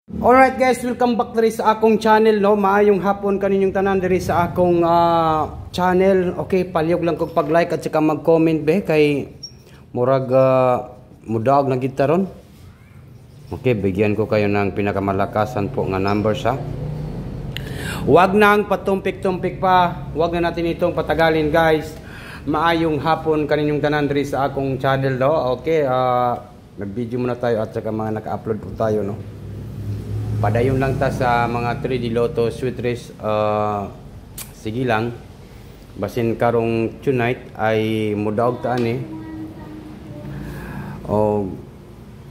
Alright guys, welcome back diri sa akong channel, no. Maayong hapon kaninyong tanan diri sa akong channel. Okay, palyog lang kog pag-like at saka mag-comment be kay murag mudaog na kita ron. Okay, bigyan ko kayo ng pinakamalakasan po nga numbers ha. Wag nang patumpik-tumpik pa. Wag na natin itong patagalin guys. Maayong hapon kaninyong tanan diri sa akong channel, no. Okay, mag-video muna tayo at saka mga naka-upload po tayo, no. Padayon lang ta sa mga 3D Lotto Sweet Race. Sige lang. Basin karong tonight ay mudaog taan eh. O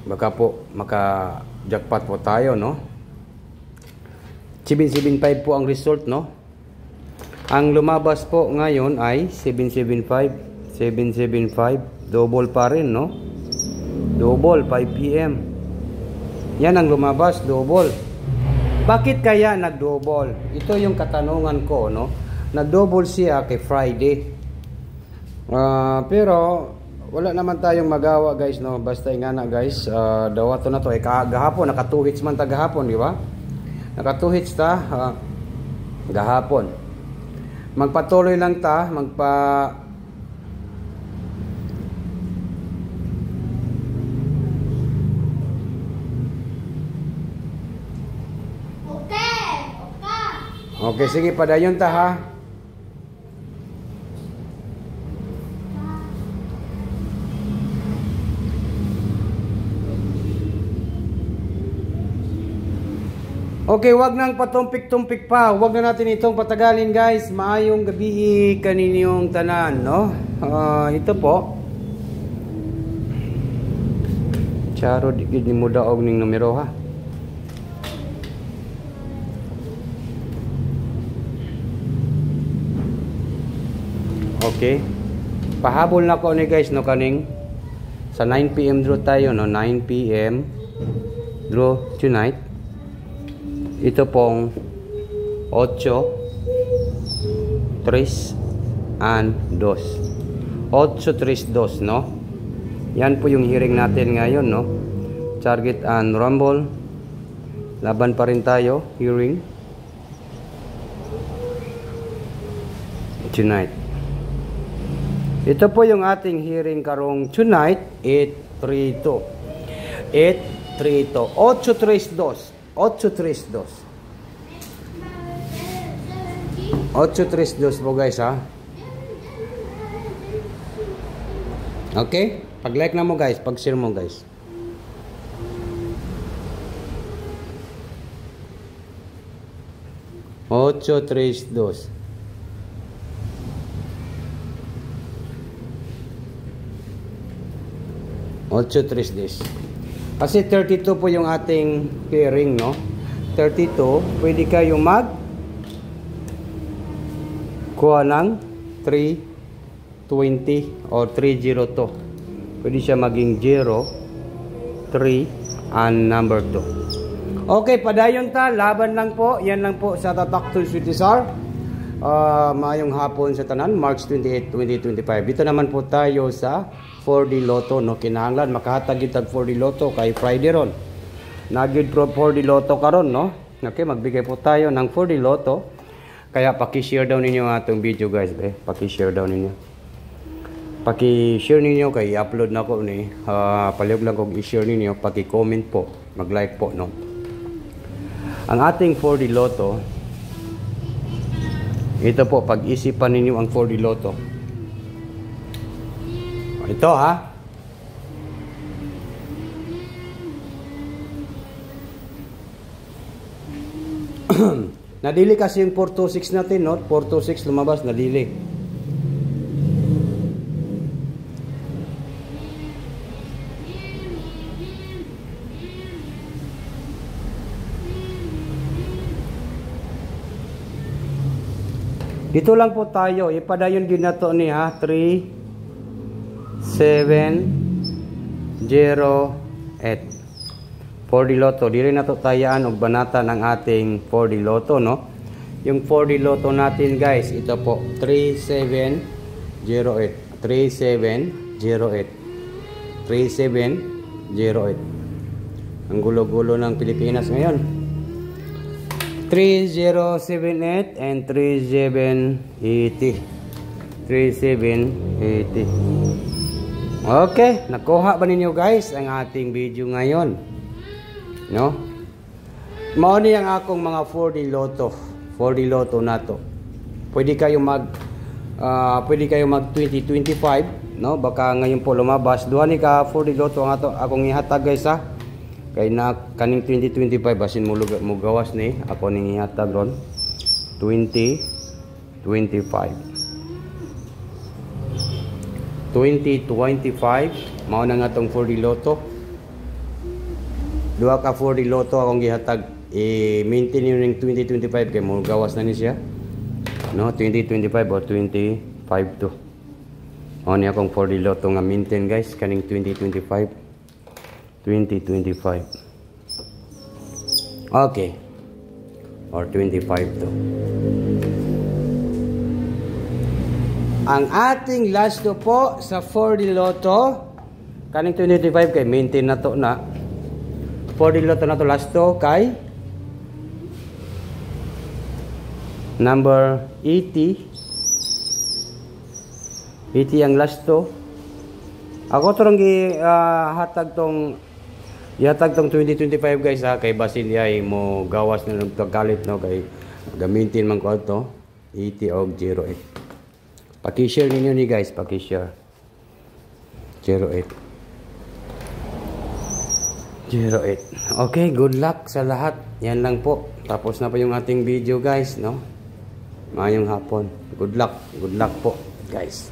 baka po maka jackpot po tayo, no. 775 po ang result, no. Ang lumabas po ngayon ay 775. 775. Double pa rin, no. Double 5 PM. Yan ang lumabas, double. Bakit kaya nag-double? Ito yung katanungan ko, no? Nag-double siya kay Friday. Pero wala naman tayong magawa, guys, no? Basta nga na, guys, dawato na to. Gahapon, naka 2 hits man ta gahapon, di ba? Naka 2 hits ta gahapon. Magpatuloy lang ta, Okay, sige, padayon ta ha. Okay, wag nang patumpik-tumpik pa. Wag na natin itong patagalin, guys. Maayong gabi kaninyong tanan, no? Ito po. Charo digid ni mudaog ning numero ha. Okay. Pahabol na ko ni guys, no, kaning sa 9 PM draw tayo, no. 9 PM draw tonight. Ito pong 8, 3 and 2. 8, 3, 2, no. Yan po yung hearing natin ngayon, no. Target and rumble. Laban pa rin tayo, hearing tonight. Ito po yung ating hearing karong tonight, 832. 832. 832. 832. 832 po guys ha. Okay? Pag-like na mo guys, pag-share mo guys. Ocho tres dos. Kasi 32 po yung ating hearing, no. 32, pwede kayo mag kuha ng 320 or 302. Pwede siya maging 0, 3 and number 2. Okay, padayon ta, laban lang po. Yan lang po sa Tatak to Sweetie Sar. Maayong hapon sa tanan, March 28, 2025. Dito naman po tayo sa 4D Lotto, no. Kinahanglan makahatag itag 4D Lotto kay Friday ron. Nagid pro 4D Lotto karon, no. Okay, magbigay po tayo ng 4D Lotto. Kaya paki-share daw ninyo atong video guys, paki-share daw ninyo. Paki-share ninyo kay i-upload na ko ni. Palihog lang kog i-share ninyo, paki-comment po, mag-like po, no. Ang ating 4D Lotto, ito po, pag-isipan ninyo ang 4D Lotto. Ito ha. Nadili kasi yung 426 natin, no? 426 lumabas, nadili. Dito lang po tayo, ipadayon din na to ni ha, 3708. 4D Lotto, dili na to tayaan og banata ng ating 4D Lotto, no. Yung 4D Lotto natin guys, ito po 3708. 3708. 3708. Ang gulo-gulo ng Pilipinas ngayon. 3078 and 3780. 3780. Okay, nakuha ba ninyo guys ang ating video ngayon? No? Mao ni ang akong mga 4D Lotto. 4D Lotto na to. Pwede kayo mag 2025, no? Baka ngayon po lumabas. Duha ni ka 4D Lotto ang ato akong ihatag guys ha. Kay na kaning 2025 basin mo gawas ni ako ning ihatag ron 2025 mao na nga tong 4D Lotto. Duha ka 4D Lotto akong gihatag, i-maintain yun ng 2025 kay mo gawas na ni siya, no? 2025 o 25 to mao ni akong 4D Lotto nga maintain guys kaning 2025. Okay, or 25 to. Ang ating last to po sa 4D Lotto kaning 2025 kay maintain na to na 4D Lotto na to last to kay number 80 ang last to. Ako torong hatag tong 2025 guys ha, kay basin ay mo gawas na nagtagalit no kay gamitin man ko to 80 og 08. Paki-share ninyo ni guys, paki-share 08. Okay, good luck sa lahat. Yan lang po. Tapos na po yung ating video guys, no? Mayong hapon. Good luck po guys.